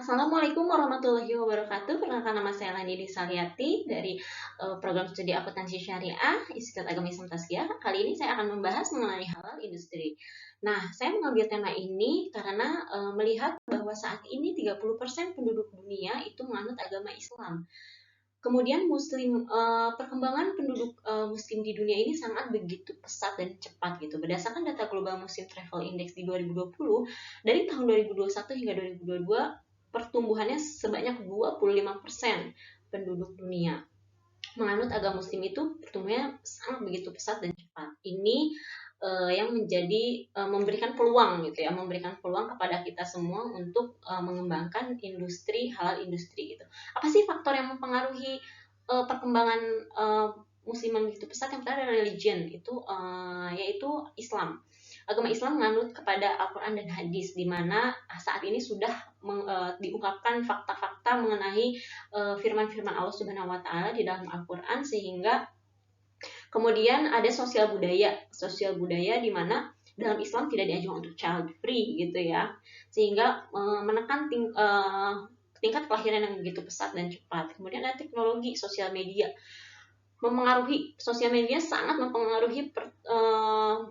Assalamualaikum warahmatullahi wabarakatuh. Perkenalkan, nama saya Landini Saliati dari program studi akuntansi syariah Institut Agama Islam Tazkiyah. Kali ini saya akan membahas mengenai halal industri. Nah, saya mengambil tema ini karena melihat bahwa saat ini 30% penduduk dunia itu menganut agama Islam. Kemudian perkembangan penduduk muslim di dunia ini sangat begitu pesat dan cepat gitu. Berdasarkan data Global Muslim Travel Index di 2020, dari tahun 2021 hingga 2022 pertumbuhannya sebanyak 25% penduduk dunia menganut agama muslim itu pertumbuhannya sangat begitu pesat dan cepat. Ini yang menjadi memberikan peluang gitu ya, memberikan peluang kepada kita semua untuk mengembangkan industri halal industri gitu. Apa sih faktor yang mempengaruhi perkembangan musliman begitu pesat? Yang pertama adalah religion, itu yaitu Islam. Agama Islam menganut kepada Al-Quran dan Hadis, di mana saat ini sudah diungkapkan fakta-fakta mengenai firman-firman Allah Subhanahu wa Ta'ala di dalam Al-Quran, sehingga kemudian ada sosial budaya di mana dalam Islam tidak dianjurkan untuk child free gitu ya, sehingga menekan tingkat kelahiran yang begitu pesat dan cepat. Kemudian ada teknologi sosial media mempengaruhi, sosial media sangat mempengaruhi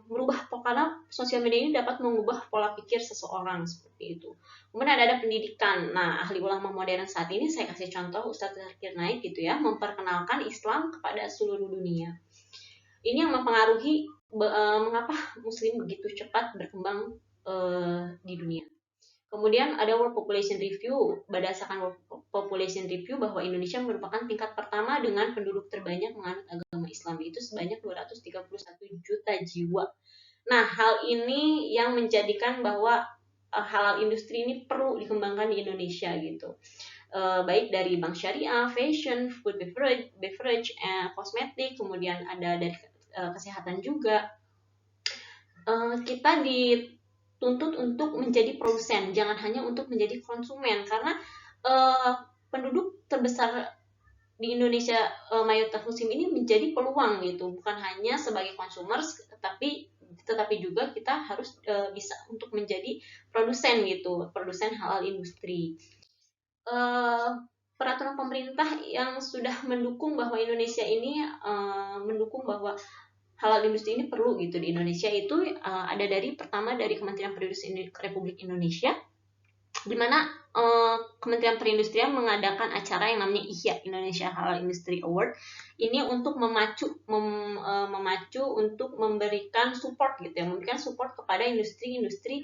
merubah karena sosial media ini dapat mengubah pola pikir seseorang seperti itu. Kemudian ada pendidikan. Nah, ahli ulama modern saat ini, saya kasih contoh Ustadz Zakir Naik gitu ya, memperkenalkan Islam kepada seluruh dunia. Ini yang mempengaruhi mengapa muslim begitu cepat berkembang di dunia. Kemudian ada World Population Review. Berdasarkan World Population Review bahwa Indonesia merupakan tingkat pertama dengan penduduk terbanyak menganut agama Islam, itu sebanyak 231 juta jiwa. Nah, hal ini yang menjadikan bahwa halal industri ini perlu dikembangkan di Indonesia gitu. Baik dari bank syariah, fashion, food beverage, kosmetik, kemudian ada dari kesehatan juga. Kita dituntut untuk menjadi produsen, jangan hanya untuk menjadi konsumen, karena penduduk terbesar di Indonesia, mayoritas muslim ini menjadi peluang gitu, bukan hanya sebagai consumers, tetapi juga kita harus bisa untuk menjadi produsen gitu, produsen halal industri. Peraturan pemerintah yang sudah mendukung bahwa Indonesia ini mendukung bahwa halal industri ini perlu gitu di Indonesia itu ada pertama dari Kementerian Perindustrian Republik Indonesia, di mana Kementerian Perindustrian mengadakan acara yang namanya IHYA, Indonesia Halal Industry Award. Ini untuk memacu untuk memberikan support gitu ya, memberikan support kepada industri-industri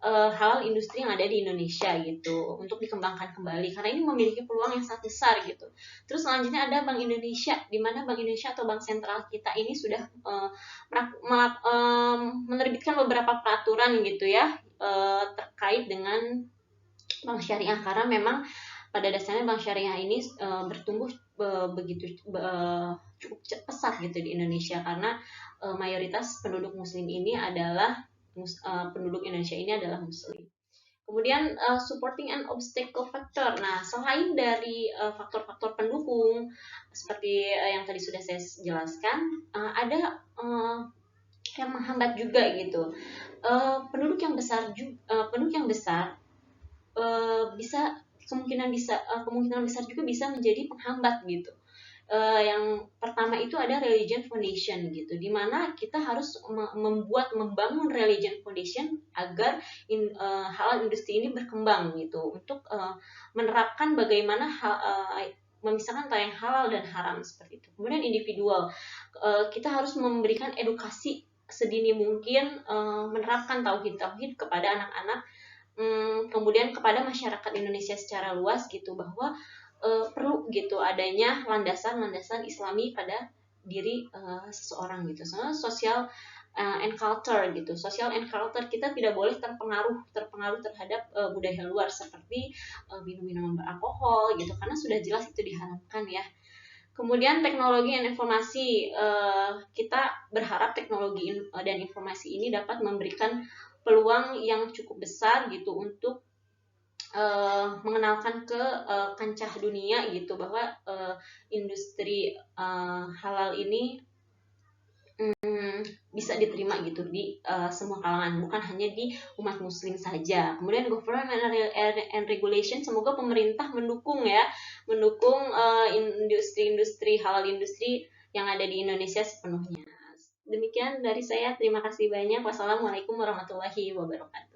halal industri yang ada di Indonesia gitu, untuk dikembangkan kembali karena ini memiliki peluang yang sangat besar gitu. Terus selanjutnya ada Bank Indonesia, di mana Bank Indonesia atau bank sentral kita ini sudah menerbitkan beberapa peraturan gitu ya terkait dengan bank syariah, karena memang pada dasarnya bank syariah ini bertumbuh begitu cukup pesat gitu di Indonesia, karena mayoritas penduduk muslim ini adalah penduduk Indonesia ini adalah muslim. Kemudian supporting and obstacle factor. Nah, selain dari faktor-faktor pendukung seperti yang tadi sudah saya jelaskan, ada yang menghambat juga gitu. Penduduk yang besar bisa kemungkinan besar juga bisa menjadi penghambat gitu. Yang pertama itu ada religion foundation gitu, dimana kita harus membangun religion foundation agar halal industri ini berkembang gitu, untuk menerapkan bagaimana memisahkan antara yang halal dan haram seperti itu. Kemudian individual, kita harus memberikan edukasi sedini mungkin, menerapkan tauhid kepada anak-anak, kemudian kepada masyarakat Indonesia secara luas gitu, bahwa perlu gitu adanya landasan Islami pada diri seseorang gitu. Soalnya social and culture gitu. Social and culture kita tidak boleh terpengaruh terhadap budaya luar seperti minum-minuman beralkohol gitu, karena sudah jelas itu diharamkan ya. Kemudian teknologi dan informasi, kita berharap teknologi dan informasi ini dapat memberikan peluang yang cukup besar gitu untuk mengenalkan ke kancah dunia gitu, bahwa industri halal ini bisa diterima gitu di semua kalangan, bukan hanya di umat muslim saja. Kemudian government and regulation, semoga pemerintah mendukung ya, mendukung industri-industri halal industri yang ada di Indonesia sepenuhnya. Demikian dari saya, terima kasih banyak. Wassalamualaikum warahmatullahi wabarakatuh.